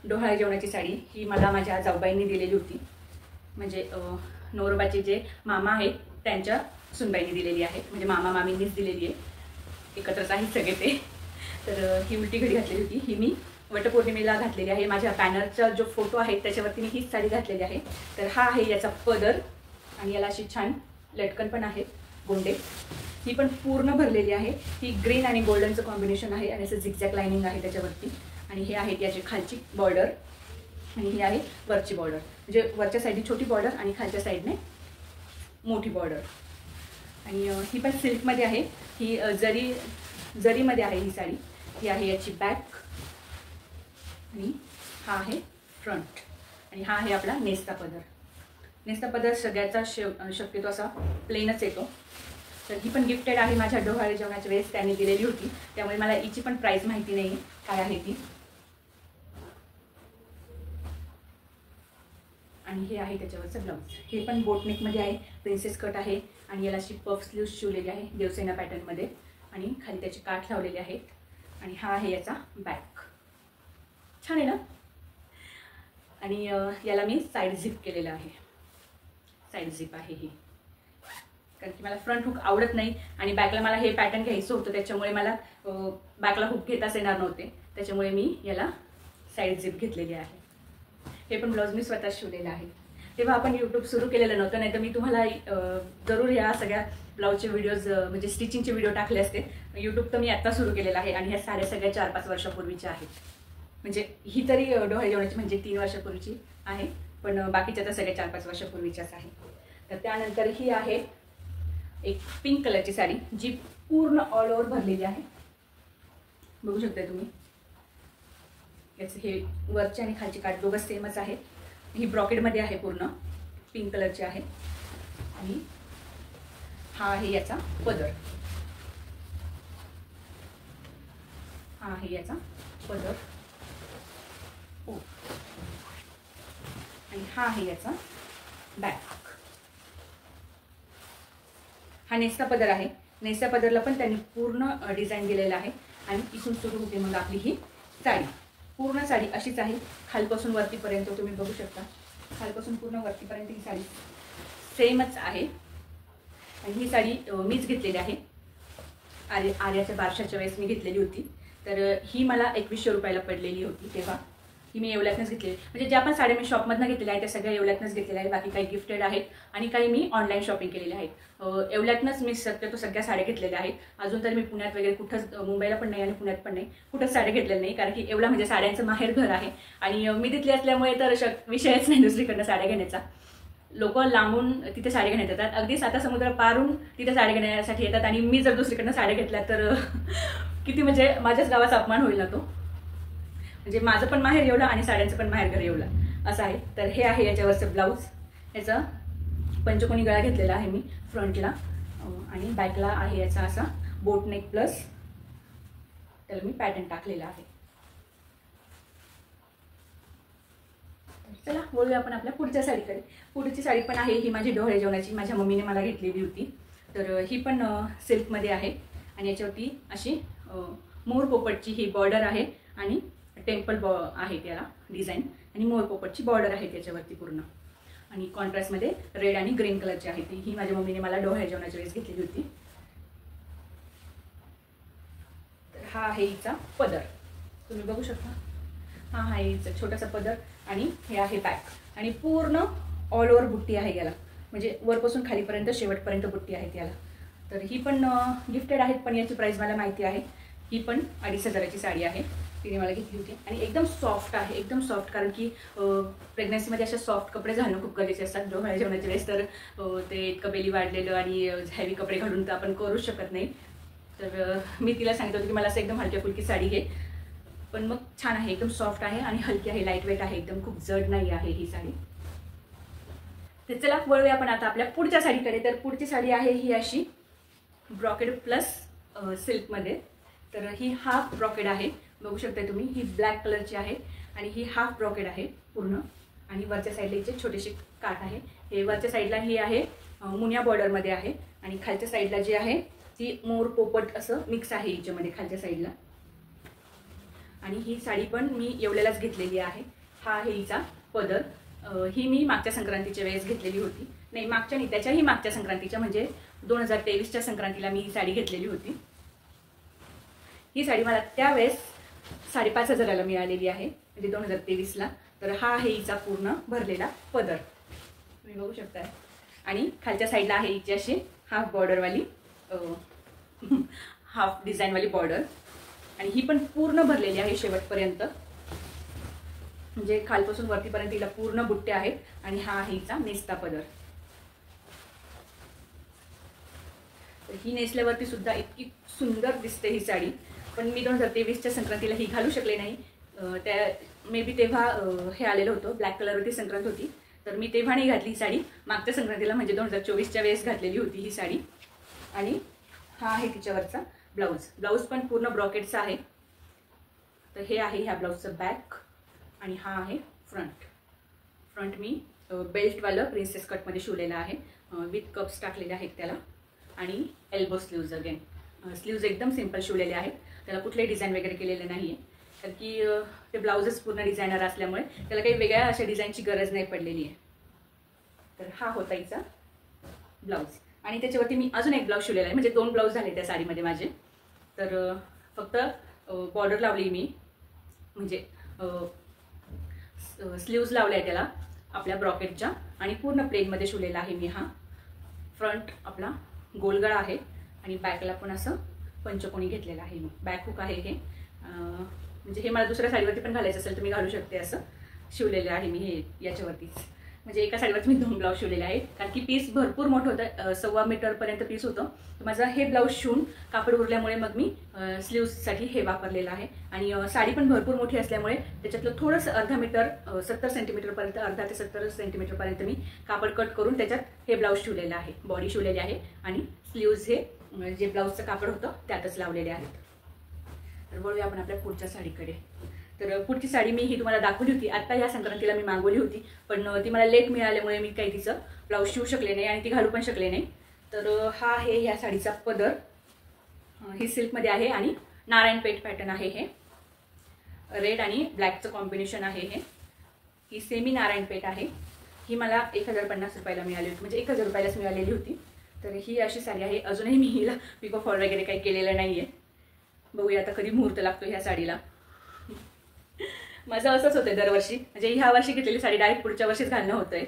डोहाळे जेवणाची साडी ही मला माझ्या जाऊबाईंनी दिलेली होती, म्हणजे नवरोबाचे जे मामा आहेत त्यांच्या सुनबाईंनी दिलेली आहे, म्हणजे मामा मामींनीच दिलेली आहे, एकत्रच आहेत सगळे ते. तर ही उलटी घडी घातलेली होती, ही मी वटपौर्णिमेला घातलेली आहे. माझ्या बॅनरचा जो फोटो आहे त्याच्यावरती मी हीच साडी घातलेली आहे. तर हा आहे याचा पदर आणि याला अशी छान लटकन पण आहेत गोंडे. ही पण पूर्ण भरलेली आहे. ही ग्रीन आणि गोल्डनचं कॉम्बिनेशन आहे आणि असं झिगझॅग लाइनिंग आहे त्याच्यावरती. आणि हे आहे याची खालची बॉर्डर आणि ही आहे वरची बॉर्डर, म्हणजे वरच्या साईडने छोटी बॉर्डर आणि खालच्या साईडने मोठी बॉर्डर. आणि ही पण सिल्कमध्ये आहे. ही जरीमध्ये आहे ही साडी. ही आहे याची बॅक आणि हा आहे फ्रंट आणि हा आहे आपला नेस्ता पदर. नेस्ता पदर सगळ्याचा शक्यतो असा प्लेनच येतो. तर ही पण गिफ्टेड आहे माझ्या डोहाळे जेवणाच्या वेळेस त्यांनी दिलेली होती, त्यामुळे मला हिची पण प्राईस माहिती नाही काय आहे ती. आणि हे आहे त्याच्यावरचं ब्लाऊज. हे पण बोटनेकमध्ये आहे, प्रिन्सेस कट आहे आणि याला अशी पफ स्लीव्ह शिवलेली आहे देवसेना पॅटर्नमध्ये आणि खाली त्याचे काठ लावलेले आहेत. आणि हा आहे याचा बॅक. छान आहे ना. आणि याला मी साईड झिप केलेलं आहे, साईड झिप आहे ही, कारण की मला फ्रंट हुक आवडत नाही आणि बॅकला मला हे पॅटर्न घ्यायचं होतं, त्याच्यामुळे मला बॅकला हुक घेताच येणार नव्हते, त्याच्यामुळे मी याला साईड झिप घेतलेली आहे. हे पण ब्लाऊज मी स्वतः शिवलेलं आहे. तेव्हा आपण यूट्यूब सुरू केलेलं नव्हतं, नाही तर मी तुम्हाला जरूर या सगळ्या ब्लाऊजचे व्हिडिओज म्हणजे स्टिचिंगचे व्हिडिओ टाकले असते. यूट्यूब तर मी आत्ता सुरू केलेलं आहे आणि ह्या साड्या सगळ्या 4-5 वर्षापूर्वीच्या आहेत. म्हणजे ही तरी डोहाळे जेवणाची म्हणजे 3 वर्षापूर्वीची आहे, पण बाकीच्या तर सगळ्या 4-5 वर्षापूर्वीच्याच आहे. तर त्यानंतर ही आहे एक पिंक कलरची साडी जी पूर्ण ऑल ओव्हर भरलेली आहे. बघू शकता तुम्ही. याचं हे वरचे आणि खालची काठ दोघं सेमच आहे. ही ब्रॉकेटमध्ये आहे, पूर्ण पिंक कलरची आहे. आणि हा आहे याचा पदर. हा आहे याचा पदर. आणि हा आहे याचा बॅक. हा नेस्ता पदर आहे. नेस्ता पदरला पण त्यांनी पूर्ण डिझाईन दिलेला आहे आणि इथून सुरू होते मग आपली ही साडी. पूर्ण साडी अशीच आहे, खालपासून वरतीपर्यंत तुम्ही बघू शकता. खालपासून पूर्ण वरतीपर्यंत ही साडी सेमच आहे. आणि ही साडी मीच घेतलेली आहे. आर्याच्या बारशाच्या वेळेस मी घेतलेली होती. तर ही मला 2100 रुपयाला पडलेली होती तेव्हा. ही मी येवल्यातनंच घेतलेली, म्हणजे ज्या पण साड्या मी शॉपमधनं घेतलेल्या आहेत त्या सगळ्या येवल्यातनंच घेतलेल्या आहेत. बाकी काही गिफ्टेड आहेत आणि काही मी ऑनलाईन शॉपिंग केलेल्या आहेत. येवल्यातनंच मी शक्यतो सगळ्या साड्या घेतलेल्या आहेत. अजून तर मी पुण्यात वगैरे कुठंच, मुंबईला पण नाही आणि पुण्यात पण नाही, कुठंच साड्या घेतलेल्या नाही, कारण की येवला म्हणजे साड्यांचं माहेर घर आहे आणि मी तिथली असल्यामुळे तर विषयच नाही दुसरीकडनं साड्या घेण्याचा. लोक लांबून तिथे साड्या घेण्यात येतात, अगदी साता समुद्र पारून तिथे साड्या घेण्यासाठी येतात आणि मी जर दुसरीकडनं साड्या घेतल्या तर किती म्हणजे माझ्याच गावाचा अपमान होईल ना तो. म्हणजे माझं पण माहेर येवला आणि साड्यांचं पण माहेर घर येवला असं आहे. तर हे आहे याच्यावरचं ब्लाऊज. याचा पंचकोनी गळा घेतलेला आहे मी फ्रंटला आणि बॅकला आहे याचा असा बोट नेक प्लस त्याला मी पॅटर्न टाकलेला आहे. चला बोलूया आपण आपल्या पुढच्या साडीकडे. पुढची साडी पण आहे ही माझी डोहाळे जेवणाची, माझ्या मम्मीने मला घेतलेली होती. तर ही पण सिल्कमध्ये आहे आणि याच्यावरती अशी मोर पोपटची ही बॉर्डर आहे आणि टेम्पल आहे त्याला डिझाईन आणि मोर पोपटची बॉर्डर आहे त्याच्यावरती पूर्ण. आणि कॉन्ट्रास्टमध्ये रेड आणि ग्रीन कलरची आहे ती. ही माझ्या मम्मीने मला डोहाळे जेवणाच्या वेळेस घेतलेली होती. तर हा आहे हिचा पदर, तुम्ही बघू शकता. हा आहे हिचा छोटासा पदर आणि हे आहे बॅक आणि पूर्ण ऑल ओव्हर बुट्टी आहे याला, म्हणजे वरपासून खालीपर्यंत शेवटपर्यंत बुट्टी आहेत याला. तर ही पण गिफ्टेड आहेत, पण याची प्राईस मला माहिती आहे. ही पण 2500ची साडी आहे, तिने मला घेतली होती आणि एकदम सॉफ्ट आहे, एकदम सॉफ्ट. कारण की प्रेग्नन्सीमध्ये अशा सॉफ्ट कपडे घालणं खूप गरजेचे असतात डोहाळे जेवणाच्या वेळेस. तर ते इतकं बेली वाढलेलं आणि हेवी कपडे घालून तर आपण करूच शकत नाही. तर मी तिला सांगितलं होतं की मला असं एकदम हलक्या फुलकी साडी घे, पण मग छान आहे, एकदम सॉफ्ट आहे आणि हलकी आहे, लाईट वेट आहे, एकदम खूप जड नाही आहे ही साडी. तर चला वळूया आपण आता आपल्या पुढच्या साडीकडे. तर पुढची साडी आहे ही अशी ब्रॉकेड प्लस सिल्कमध्ये. तर ही हाफ ब्रॉकेड आहे, बघू शकता तुम्ही. ही ब्लॅक कलरची आहे आणि ही हाफ ब्रॉकेड आहे पूर्ण आणि वरच्या साईडला हिचे छोटेसे काठ आहे. हे वरच्या साईडला ही आहे मुनिया बॉर्डरमध्ये आहे आणि खालच्या साईडला जी आहे ती मोर पोपट असं मिक्स आहे हिच्यामध्ये खालच्या साईडला. आणि ही साडी पण मी येवल्यालाच घेतलेली आहे. हा आहे हिचा पदर. ही मी मागच्या संक्रांतीच्या वेळेस घेतलेली होती. नाही, मागच्या नाही, त्याच्याही मागच्या संक्रांतीच्या म्हणजे 2023च्या संक्रांतीला मी ही साडी घेतलेली होती. ही साडी मला त्यावेळेस 5,500ला मिळालेली आहे, म्हणजे 2023ला. तर हा आहे हिचा पूर्ण भरलेला पदर, तुम्ही बघू शकता. आणि खालच्या साईडला आहे हिची अशी हाफ बॉर्डरवाली हाफ डिझाईनवाली बॉर्डर. आणि ही पण पूर्ण भरलेली आहे शेवटपर्यंत, म्हणजे खालपासून वरतीपर्यंत हिला पूर्ण बुट्टे आहेत. आणि हा आहे हिचा नेसता पदर. तर ही नेसल्यावरती सुद्धा इतकी सुंदर दिसते ही साडी. पण मी 2023च्या संक्रांतीला ही घालू शकले नाही. त्या मे बी तेव्हा हे आलेलं होतं, ब्लॅक कलरवरती संक्रांत होती, तर मी तेव्हा नाही घातली ही साडी. मागच्या संक्रांतीला म्हणजे 2024च्या वेळेस घातलेली होती ही साडी. आणि हा आहे तिच्यावरचा ब्लाऊज. ब्लाऊज पण पूर्ण ब्रॉकेटचा आहे. तर हे आहे ह्या ब्लाऊजचं बॅक आणि हा आहे फ्रंट. फ्रंट मी बेल्टवालं प्रिन्सेस कटमध्ये शिवलेलं आहे, विथ कप्स टाकलेले आहेत त्याला. आणि एल्बो स्लीव्ज अगेन. स्लीव्ज एकदम सिंपल शिवलेले आहेत, त्याला कुठलेही डिझाईन वगैरे केलेलं नाही आहे, कारण की ते ब्लाऊजच पूर्ण डिझायनर असल्यामुळे त्याला काही वेगळ्या अशा डिझाईनची गरज नाही पडलेली आहे. तर हा होता हिचा ब्लाऊज. आणि त्याच्यावरती मी अजून एक ब्लाऊज शिवलेला आहे, म्हणजे 2 ब्लाऊज झाले त्या साडीमध्ये माझे. तर फक्त बॉर्डर लावली मी, म्हणजे स्लीव्ज लावल्या त्याला आपल्या ब्रॉकेटच्या. आणि पूर्ण प्लेनमध्ये शिवलेला आहे मी हा. फ्रंट आपला गोलगळा आहे आणि बॅकला पण असं पंचकोनी घेतलेला आहे मी. बॅक हुक आहे हे, म्हणजे हे मला दुसऱ्या साडीवरती पण घालायचं असेल तर मी घालू शकते, असं शिवलेलं आहे मी हे याच्यावरतीच. म्हणजे एका साडीवरती मी 2 ब्लाऊज शिवलेले आहेत, कारण की पीस भरपूर मोठं होतं, 1.25 मीटरपर्यंत पीस होतं. तर माझं हे ब्लाऊज शिवून कापड उरल्यामुळे मग मी स्लीव्जसाठी हे वापरलेलं आहे. आणि साडी पण भरपूर मोठी असल्यामुळे त्याच्यातलं थोडंसं अर्धा मीटर, 70 सेंटीमीटरपर्यंत, अर्धा ते 70 सेंटीमीटरपर्यंत मी कापड कट करून त्याच्यात हे ब्लाऊज शिवलेलं आहे, बॉडी शिवलेली आहे. आणि स्लीव्ज हे जे ब्लाऊजचं कापड होतं त्यातच लावलेले आहेत. तर वळूया आपण आपल्या पुढच्या साडीकडे. तर पुढची साडी मी ही तुम्हाला दाखवली होती, आता ह्या संक्रांतीला मी मागवली होती, पण ती मला लेट मिळाल्यामुळे मी काही तिचं ब्लाऊज शिवू शकले नाही आणि ती घालू पण शकले नाही. तर हा आहे ह्या साडीचा पदर. ही सिल्कमध्ये आहे आणि नारायणपेठ पॅटर्न आहे. हे रेड आणि ब्लॅकचं कॉम्बिनेशन आहे हे. ही सेमी नारायणपेठ आहे. ही मला 1050 रुपयाला मिळाली होती, म्हणजे 1000 रुपयालाच मिळालेली होती. तर ही अशी साडी आहे. अजूनही मी हिला पिको फॉल वगैरे काही केलेलं नाही आहे. बघूया आता कधी मुहूर्त लागतो ह्या साडीला. माझं असंच होतं दरवर्षी, म्हणजे ह्या वर्षी घेतलेली साडी डायरेक्ट पुढच्या वर्षीच घालणं होतंय.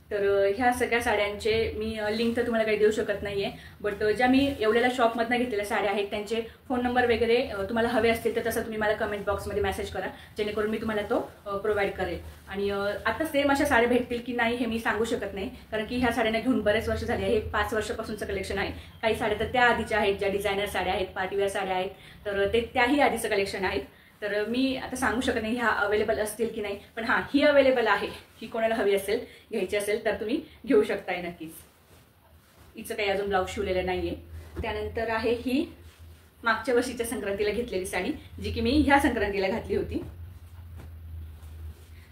तर ह्या सगळ्या साड्यांचे मी लिंक तर तुम्हाला काही देऊ शकत नाही आहे, बट ज्या मी एवढ्याला शॉपमधनं घेतलेल्या साड्या आहेत त्यांचे फोन नंबर वगैरे तुम्हाला हवे असतील तर तसं तुम्ही मला कमेंट बॉक्समध्ये मेसेज करा, जेणेकरून मी तुम्हाला तो प्रोव्हाइड करेल. आणि आता सेम अशा साड्या भेटतील की नाही हे मी सांगू शकत नाही, कारण की ह्या साड्यांना घेऊन बरेच वर्ष झाले आहे. 5 वर्षापासूनचं कलेक्शन आहे. काही साड्या तर त्या आधीच्या आहेत, ज्या डिझायनर साड्या आहेत, पार्टीवेअर साड्या आहेत, तर ते त्याही आधीचं कलेक्शन आहेत. तर मी आता सांगू शकत नाही ह्या अवेलेबल असतील की नाही, पण हां, ही अवेलेबल आहे. ही कोणाला हवी असेल, घ्यायची असेल तर तुम्ही घेऊ शकताय नक्कीच. हिचं काही अजून ब्लाऊज शिवलेलं नाही आहे. त्यानंतर आहे ही मागच्या वर्षीच्या संक्रांतीला घेतलेली साडी, जी की मी ह्या संक्रांतीला घातली होती.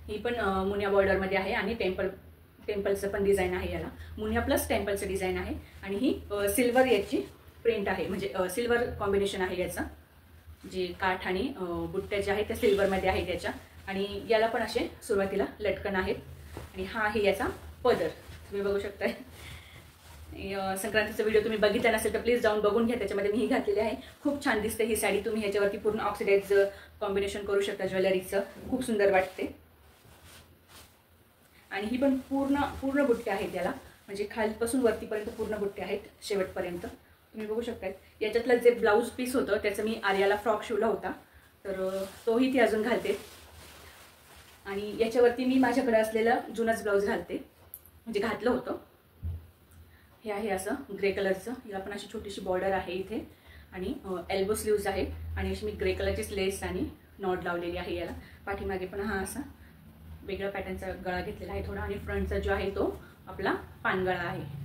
ही पण मुनिया बॉर्डरमध्ये आहे आणि टेम्पलचं पण डिझाईन आहे. याला मुनिया प्लस टेम्पलचं डिझाईन आहे. आणि ही सिल्वर याची प्रिंट आहे, म्हणजे सिल्वर कॉम्बिनेशन आहे याचं. जे काठ आणि बुट्ट्या ज्या आहेत त्या सिल्वरमध्ये आहेत त्याच्या. आणि याला पण असे सुरुवातीला लटकन आहेत. आणि हा आहे याचा पदर, तुम्ही बघू शकताय. संक्रांतीचा व्हिडिओ तुम्ही बघितला नसेल तर प्लीज जाऊन बघून घ्या, त्याच्यामध्ये मी ही घातलेली आहे. खूप छान दिसते ही साडी. तुम्ही ह्याच्यावरती पूर्ण ऑक्सिडाइज कॉम्बिनेशन करू शकता ज्वेलरीचं, खूप सुंदर वाटते. आणि ही पण पूर्ण बुट्टे आहेत याला, म्हणजे खालपासून वरतीपर्यंत पूर्ण बुट्टे आहेत शेवटपर्यंत, तुम्ही बघू शकता. याच्यातलं जे ब्लाऊज पीस होतं त्याचं मी आर्याला फ्रॉक शिवला होता, तर तोही ती अजून घालते. आणि याच्यावरती मी माझ्याकडे असलेलं जुनंच ब्लाऊज घालते, म्हणजे घातलं होतं. हे आहे असं ग्रे कलरचं. याला पण अशी छोटीशी बॉर्डर आहे इथे आणि एल्बो स्लीव्ज आहे. आणि अशी मी ग्रे कलरचीच लेस आणि नॉट लावलेली आहे याला. पाठीमागे पण हा असा वेगळ्या पॅटर्नचा गळा घेतलेला आहे थोडा. आणि फ्रंटचा जो आहे तो आपला पानगळा आहे.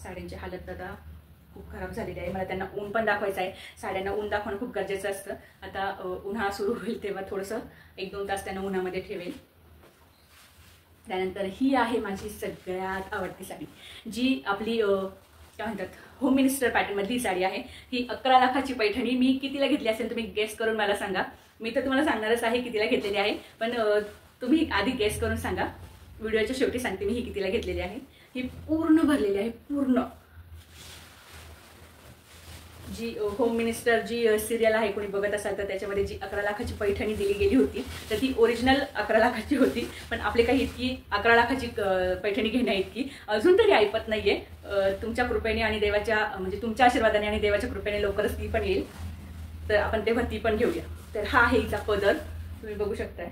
साड्यांची हालत आता खूप खराब झालेली आहे. मला त्यांना ऊन पण दाखवायचं आहे. साड्यांना ऊन दाखवणं खूप गरजेचं असतं. आता उन्हाळा सुरू होईल तेव्हा थोडंसं 1-2 तास त्यांना उन्हामध्ये ठेवेल. त्यानंतर ही आहे माझी सगळ्यात आवडती साडी, जी आपली काय म्हणतात होम मिनिस्टर पॅटर्नमधली साडी आहे। ही 11 लाखाची पैठणी। मी कितीला घेतली असेल तुम्ही गेस करून मला सांगा। मी तर तुम्हाला सांगणारच आहे कितीला घेतलेली आहे, पण तुम्ही आधी गेस करून सांगा। व्हिडिओच्या शेवटी सांगते मी ही कितीला घेतलेली आहे। ही पूर्ण भरलेली आहे, पूर्ण जी होम मिनिस्टर जी सिरियल आहे कोणी बघत असाल तर त्याच्यामध्ये जी 11 लाखाची पैठणी दिली गेली होती तर ती ओरिजिनल 11 लाखाची होती, पण आपले काही इतकी 11 लाखाची पैठणी घेण्या इतकी अजून तरी ऐपत नाहीये। तुमच्या कृपेने आणि देवाच्या म्हणजे तुमच्या आशीर्वादाने आणि देवाच्या कृपेने लवकरच ती पण येईल, तर आपण तेव्हा ती पण घेऊया। तर हा आहे हिचा पदर, तुम्ही बघू शकताय।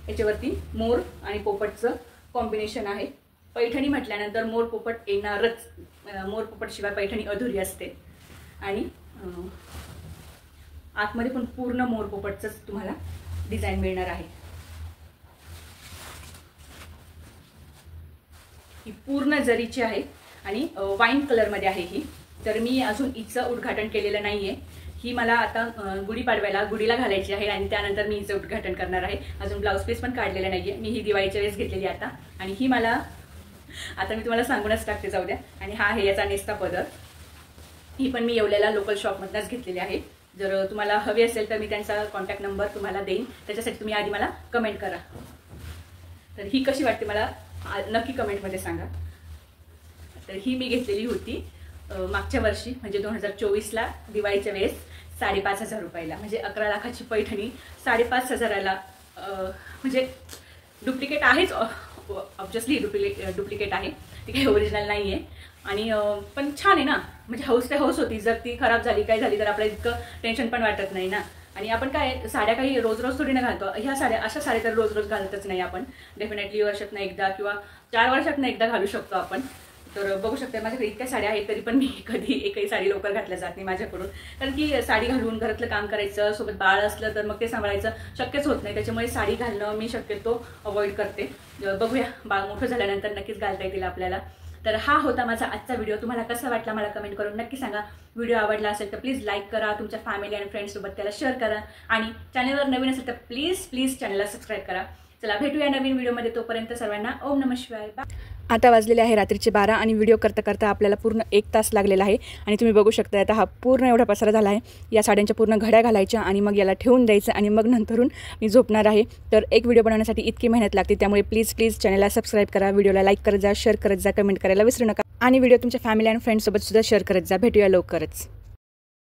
याच्यावरती मोर आणि पोपटचं कॉम्बिनेशन आहे। पैठणी म्हटल्यानंतर मोर पोपट येणारच, मोर पोपट शिवाय पैठणी अधुरी असते। आणि आतमध्ये पण पूर्ण मोर पोपटचंच तुम्हाला डिझाईन मिळणार आहे। ही पूर्ण जरीची आहे आणि वाईन कलरमध्ये आहे ही। तर मी अजून हिचं उद्घाटन केलेलं नाहीये। ही मला आता गुढीला घालायची आहे आणि त्यानंतर मी हिचं उद्घाटन करणार आहे। अजून ब्लाउज पीस पण काढलेला नाहीये, मी ही दिवाळीच्या वेळेस घेतलेली आता। आणि ही मला आता मी तुम्हाला सांगूनच टाकते, जाऊ द्या। आणि हा आहे याचा नेसता पदर। ही पण मी येवल्याला लोकल शॉपमधूनच घेतलेली आहे। जर तुम्हाला हवी असेल तर मी त्यांचा कॉन्टॅक्ट नंबर तुम्हाला देईन, त्याच्यासाठी तुम्ही आधी मला कमेंट करा। तर ही कशी वाटते मला नक्की कमेंटमध्ये सांगा। तर ही मी घेतलेली होती मागच्या वर्षी म्हणजे 2024ला दिवाळीच्या वेळेस 5,500 रुपयाला, म्हणजे 11 लाखाची पैठणी 5,500ला। म्हणजे डुप्लिकेट आहेच, ऑब्वियसली डुप्लिकेट आहे, ती काही ओरिजिनल नाही आहे। आणि पण छान आहे ना, म्हणजे हौस ते हौस होती। जर ती खराब झाली काय झाली तर आपल्याला इतकं टेन्शन पण वाटत नाही ना। आणि आपण काय साड्या काही रोज रोज थोडी ना घालतो, ह्या साड्या अशा साड्या तर रोज रोज घालतच नाही आपण। डेफिनेटली वर्षातनं एकदा किंवा 4 वर्षातनं एकदा घालू शकतो आपण। तर बघू शकते माझ्याकडे इतक्या साड्या आहेत तरी पण मी कधी एकही साडी लवकर घातल्या जात नाही माझ्याकडून, कारण की साडी घालून घरातलं काम करायचं, सोबत बाळ असलं तर मग ते सांभाळायचं शक्यच होत नाही। त्याच्यामुळे साडी घालणं मी शक्यतो अवॉइड करते। बघूया बाळ मोठं झाल्यानंतर नक्कीच घालता येतील आपल्याला। तर हा होता माझा आजचा व्हिडिओ। तुम्हाला कसा वाटला मला कमेंट करून नक्की सांगा। व्हिडिओ आवडला असेल तर प्लीज लाईक करा, तुमच्या फॅमिली आणि फ्रेंड्ससोबत त्याला शेअर करा, आणि चॅनलवर नवीन असेल तर प्लीज चॅनलला सबस्क्राईब करा। चला भेटूया नवीन व्हिडिओमध्ये, तोपर्यंत सर्वांना ओम नमः शिवाय। आता वाजलेले आहे रात्रीचे 12 आणि व्हिडिओ करता करता आपल्याला पूर्ण 1 तास लागलेला आहे। आणि तुम्ही बघू शकता आता हा पूर्ण एवढा पसारा झाला आहे। या साड्यांच्या पूर्ण घड्या घालायच्या आणि मग याला ठेवून द्यायचं आणि मग नंतरून मी झोपणार आहे। तर एक व्हिडिओ बनवण्यासाठी इतकी मेहनत लागते, त्यामुळे प्लीज चॅनलला सबस्क्राईब करा, व्हिडिओला लाईक करत जा, शेअर करत जा, कमेंट करायला विसरू नका, आणि व्हिडिओ तुमच्या फॅमिली आणि फ्रेंड्ससोबत सुद्धा शेअर करत जा। भेटूया लवकरच।